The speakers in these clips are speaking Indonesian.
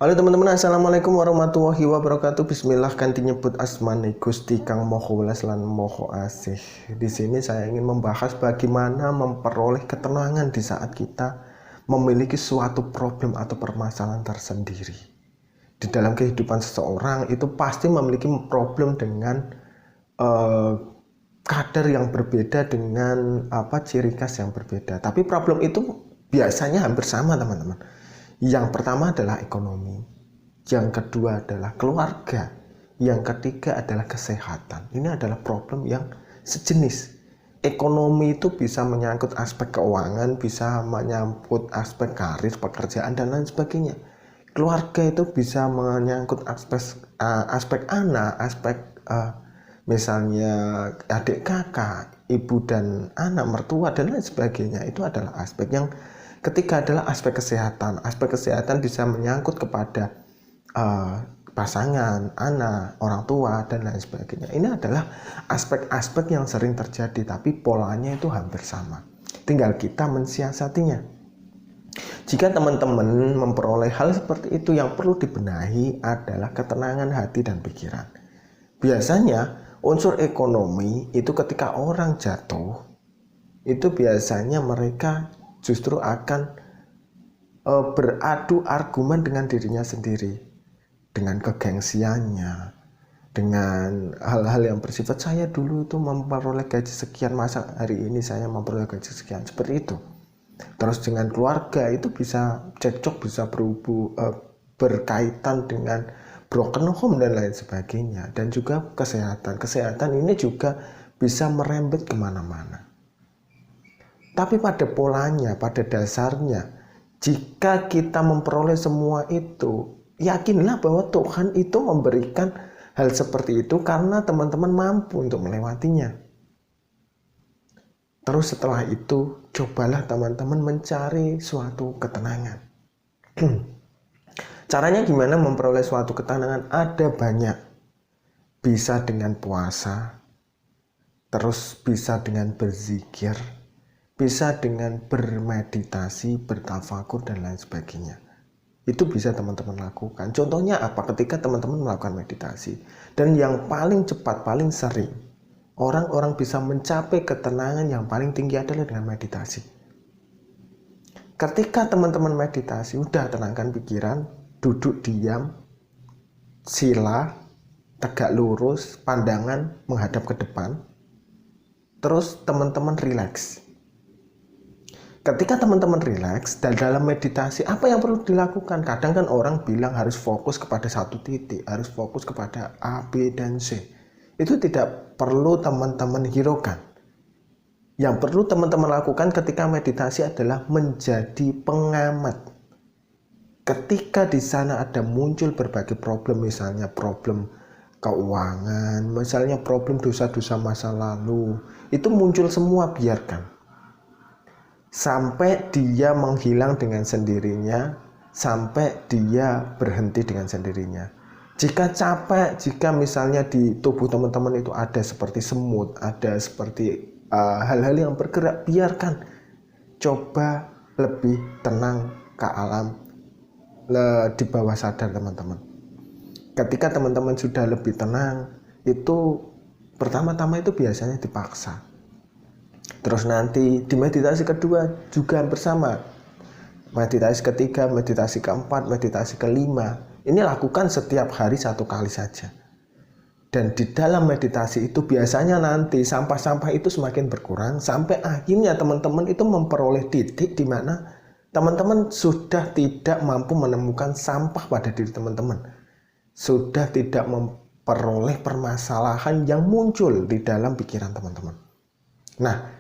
Halo teman-teman, assalamualaikum warahmatullahi wabarakatuh. Bismillah, kanthi nyebut asmane Gusti Kang Moho Welas lan Moho Asih. Di sini saya ingin membahas bagaimana memperoleh ketenangan di saat kita memiliki suatu problem atau permasalahan tersendiri. Di dalam kehidupan seseorang itu pasti memiliki problem dengan kadar yang berbeda, dengan ciri khas yang berbeda. Tapi problem itu biasanya hampir sama, teman-teman. Yang pertama adalah ekonomi, yang kedua adalah keluarga, yang ketiga adalah kesehatan. Ini adalah problem yang sejenis. Ekonomi itu bisa menyangkut aspek keuangan, bisa menyangkut aspek karir, pekerjaan, dan lain sebagainya. Keluarga itu bisa menyangkut aspek anak, aspek misalnya adik kakak, ibu dan anak, mertua, dan lain sebagainya. Itu adalah aspek yang ketiga adalah aspek kesehatan. Aspek kesehatan bisa menyangkut kepada pasangan, anak, orang tua, dan lain sebagainya. Ini adalah aspek-aspek yang sering terjadi, tapi polanya itu hampir sama. Tinggal kita mensiasatinya. Jika teman-teman memperoleh hal seperti itu, yang perlu dibenahi adalah ketenangan hati dan pikiran. Biasanya unsur ekonomi itu ketika orang jatuh, itu biasanya mereka justru akan beradu argumen dengan dirinya sendiri, dengan kegengsiannya, dengan hal-hal yang bersifat saya dulu itu memperoleh gaji sekian, masa hari ini saya memperoleh gaji sekian, seperti itu. Terus dengan keluarga itu bisa cekcok, bisa berkaitan dengan broken home dan lain sebagainya. Dan juga kesehatan ini juga bisa merembet kemana-mana. Tapi pada polanya, pada dasarnya, jika kita memperoleh semua itu, yakinlah bahwa Tuhan itu memberikan hal seperti itu karena teman-teman mampu untuk melewatinya. Terus setelah itu, cobalah teman-teman mencari suatu ketenangan. Caranya gimana memperoleh suatu ketenangan? Ada banyak. Bisa dengan puasa, terus bisa dengan berzikir, bisa dengan bermeditasi, bertafakur, dan lain sebagainya. Itu bisa teman-teman lakukan. Contohnya apa? Ketika teman-teman melakukan meditasi. Dan yang paling cepat, paling sering, orang-orang bisa mencapai ketenangan yang paling tinggi adalah dengan meditasi. Ketika teman-teman meditasi, udah tenangkan pikiran, duduk diam, sila, tegak lurus, pandangan menghadap ke depan. Terus teman-teman rileks. Ketika teman-teman rileks dan dalam meditasi, apa yang perlu dilakukan? Kadang kan orang bilang harus fokus kepada satu titik, harus fokus kepada A, B, dan C. Itu tidak perlu teman-teman hiraukan. Yang perlu teman-teman lakukan ketika meditasi adalah menjadi pengamat. Ketika di sana ada muncul berbagai problem, misalnya problem keuangan, misalnya problem dosa-dosa masa lalu, itu muncul semua, biarkan. Sampai dia menghilang dengan sendirinya, sampai dia berhenti dengan sendirinya. Jika capek, jika misalnya di tubuh teman-teman itu ada seperti semut, ada seperti hal-hal yang bergerak, biarkan. Coba lebih tenang ke alam di bawah sadar teman-teman. Ketika teman-teman sudah lebih tenang, itu pertama-tama itu biasanya dipaksa. Terus nanti di meditasi kedua juga bersama. Meditasi ketiga, meditasi keempat, meditasi kelima. Ini lakukan setiap hari 1 kali saja. Dan di dalam meditasi itu biasanya nanti sampah-sampah itu semakin berkurang. Sampai akhirnya teman-teman itu memperoleh titik di mana teman-teman sudah tidak mampu menemukan sampah pada diri teman-teman. Sudah tidak memperoleh permasalahan yang muncul di dalam pikiran teman-teman. Nah,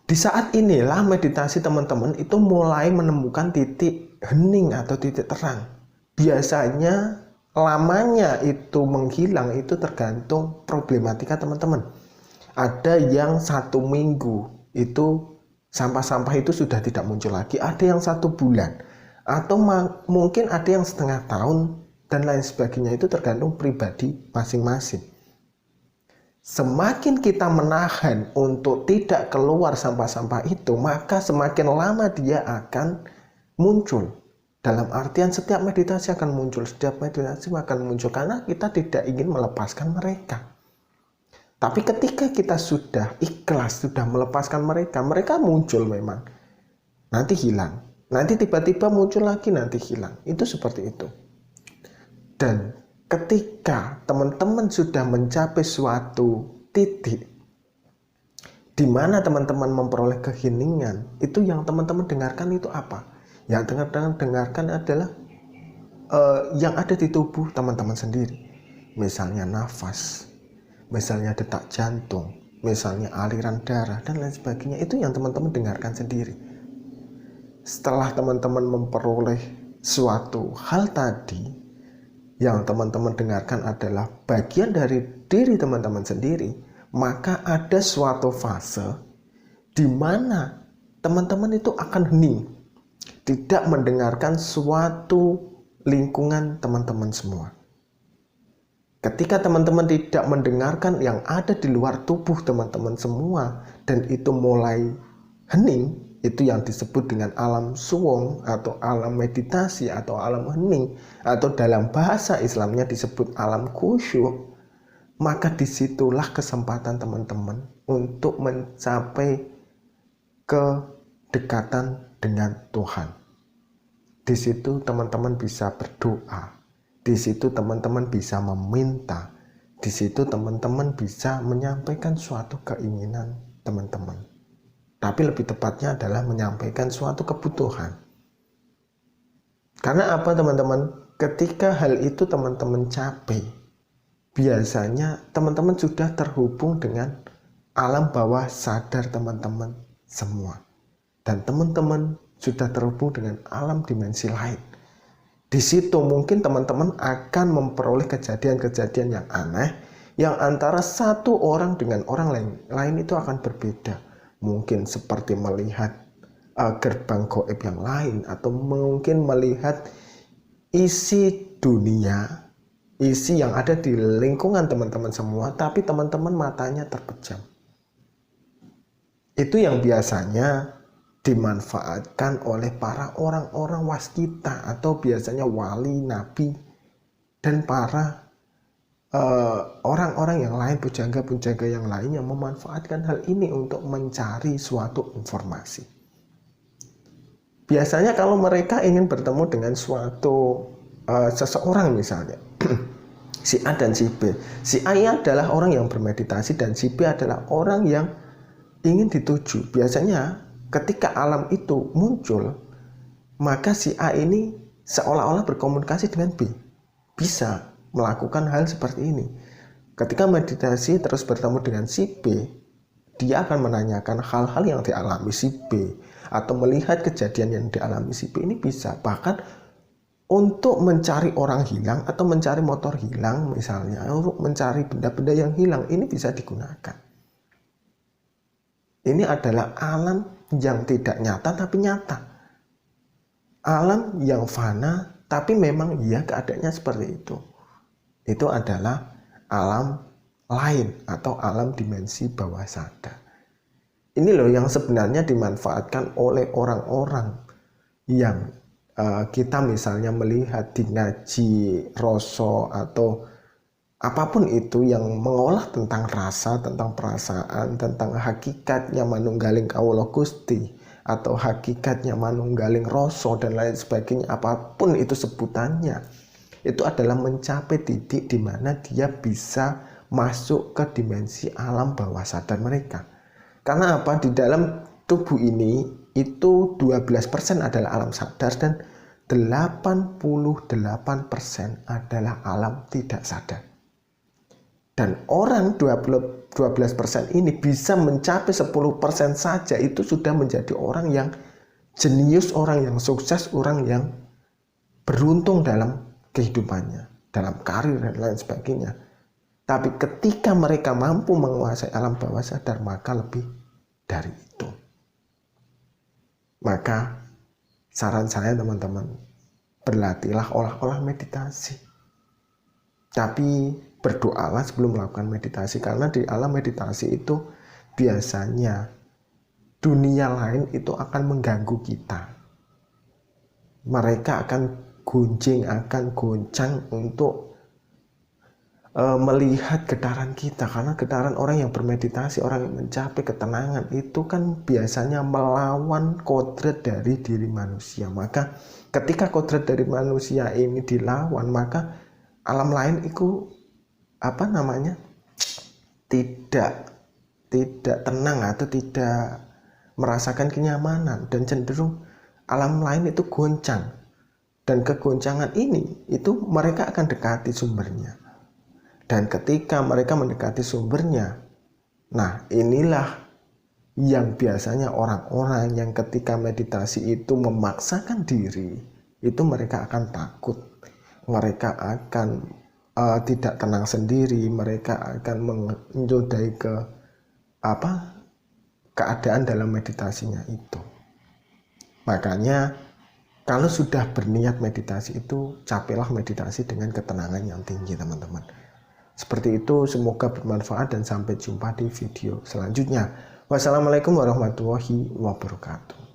di saat inilah meditasi teman-teman itu mulai menemukan titik hening atau titik terang. Biasanya lamanya itu menghilang itu tergantung problematika teman-teman. Ada yang 1 minggu itu sampah-sampah itu sudah tidak muncul lagi. Ada yang 1 bulan. Atau mungkin ada yang setengah tahun dan lain sebagainya. Itu tergantung pribadi masing-masing. Semakin kita menahan untuk tidak keluar sampah-sampah itu, maka semakin lama dia akan muncul. Dalam artian setiap meditasi akan muncul, karena kita tidak ingin melepaskan mereka. Tapi ketika kita sudah ikhlas, sudah melepaskan mereka, mereka muncul memang. Nanti hilang. Nanti tiba-tiba muncul lagi, nanti hilang. Itu seperti itu. Dan ketika teman-teman sudah mencapai suatu titik di mana teman-teman memperoleh keheningan, itu yang teman-teman dengarkan itu apa? Yang teman-teman dengarkan adalah yang ada di tubuh teman-teman sendiri. Misalnya nafas, misalnya detak jantung, misalnya aliran darah, dan lain sebagainya. Itu yang teman-teman dengarkan sendiri. Setelah teman-teman memperoleh suatu hal tadi, yang teman-teman dengarkan adalah bagian dari diri teman-teman sendiri, maka ada suatu fase di mana teman-teman itu akan hening, tidak mendengarkan suatu lingkungan teman-teman semua. Ketika teman-teman tidak mendengarkan yang ada di luar tubuh teman-teman semua, dan itu mulai hening, itu yang disebut dengan alam suwung atau alam meditasi atau alam hening, atau dalam bahasa Islamnya disebut alam khusyuk. Maka disitulah kesempatan teman-teman untuk mencapai kedekatan dengan Tuhan. Di situ teman-teman bisa berdoa, di situ teman-teman bisa meminta, di situ teman-teman bisa menyampaikan suatu keinginan teman-teman. Tapi lebih tepatnya adalah menyampaikan suatu kebutuhan. Karena apa teman-teman? Ketika hal itu teman-teman capai, biasanya teman-teman sudah terhubung dengan alam bawah sadar teman-teman semua. Dan teman-teman sudah terhubung dengan alam dimensi lain. Di situ mungkin teman-teman akan memperoleh kejadian-kejadian yang aneh, yang antara satu orang dengan orang lain itu akan berbeda. Mungkin seperti melihat gerbang gaib yang lain, atau mungkin melihat isi dunia, isi yang ada di lingkungan teman-teman semua, tapi teman-teman matanya terpejam. Itu yang biasanya dimanfaatkan oleh para orang-orang waskita, atau biasanya wali, nabi, dan para orang-orang yang lain, pujangga-pujangga yang lain yang memanfaatkan hal ini untuk mencari suatu informasi. Biasanya kalau mereka ingin bertemu dengan suatu seseorang misalnya, si A dan si B. Si A adalah orang yang bermeditasi dan si B adalah orang yang ingin dituju. Biasanya ketika alam itu muncul, maka si A ini seolah-olah berkomunikasi dengan B. Bisa melakukan hal seperti ini. Ketika meditasi terus bertemu dengan si B, dia akan menanyakan hal-hal yang dialami si B, atau melihat kejadian yang dialami si B ini bisa. Bahkan untuk mencari orang hilang atau mencari motor hilang misalnya, untuk mencari benda-benda yang hilang, ini bisa digunakan. Ini adalah alam yang tidak nyata tapi nyata. Alam yang fana tapi memang ya keadaannya seperti itu. Itu adalah alam lain atau alam dimensi bawah sadar. Ini loh yang sebenarnya dimanfaatkan oleh orang-orang yang kita misalnya melihat di ngaji roso atau apapun itu yang mengolah tentang rasa, tentang perasaan, tentang hakikatnya manunggaling kawula Gusti, atau hakikatnya manunggaling roso dan lain sebagainya, apapun itu sebutannya, itu adalah mencapai titik di mana dia bisa masuk ke dimensi alam bawah sadar mereka. Karena apa? Di dalam tubuh ini itu 12% adalah alam sadar dan 88% adalah alam tidak sadar. Dan orang 12% ini bisa mencapai 10% saja, itu sudah menjadi orang yang jenius, orang yang sukses, orang yang beruntung dalam kehidupannya, dalam karir dan lain sebagainya. Tapi ketika mereka mampu menguasai alam bawah sadar, maka lebih dari itu. Maka saran saya teman-teman, berlatihlah olah meditasi. Tapi berdoalah sebelum melakukan meditasi, karena di alam meditasi itu biasanya dunia lain itu akan mengganggu kita. mereka akan gunjing, akan goncang untuk melihat getaran kita, karena getaran orang yang bermeditasi, orang yang mencapai ketenangan itu kan biasanya melawan kodrat dari diri manusia. Maka ketika kodrat dari manusia ini dilawan, maka alam lain itu tidak tenang atau tidak merasakan kenyamanan, dan cenderung alam lain itu goncang, dan kegoncangan ini itu mereka akan dekati sumbernya. Dan ketika mereka mendekati sumbernya, nah inilah yang biasanya orang-orang yang ketika meditasi itu memaksakan diri, itu mereka akan takut, mereka akan tidak tenang sendiri, mereka akan menyudahi keadaan dalam meditasinya itu. Makanya kalau sudah berniat meditasi itu, capailah meditasi dengan ketenangan yang tinggi, teman-teman. Seperti itu, semoga bermanfaat dan sampai jumpa di video selanjutnya. Wassalamualaikum warahmatullahi wabarakatuh.